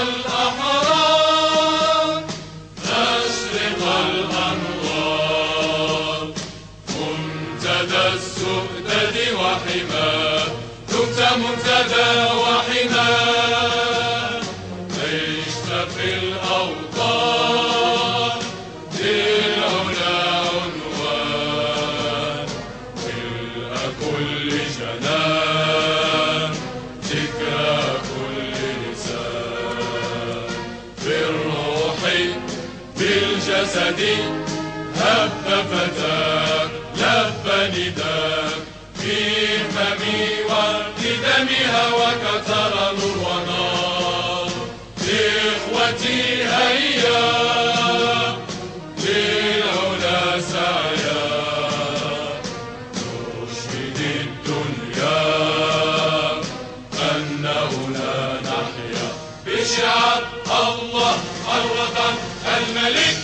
الأحرار مشرق الأنوار منتدى السؤدد وحماه دمت منتدى وحماه عشت في الأوطان للعلا عنوان ملء كل جنان ذكرى كل لسان بالروح بالجسد هب فتاك لب نداك في فمي ولدم هواك ترى نور ونار إخوتي هيا للعلا سعيا نشهد الدنيا أنه لا نحيا بشعار الله الوطن الملك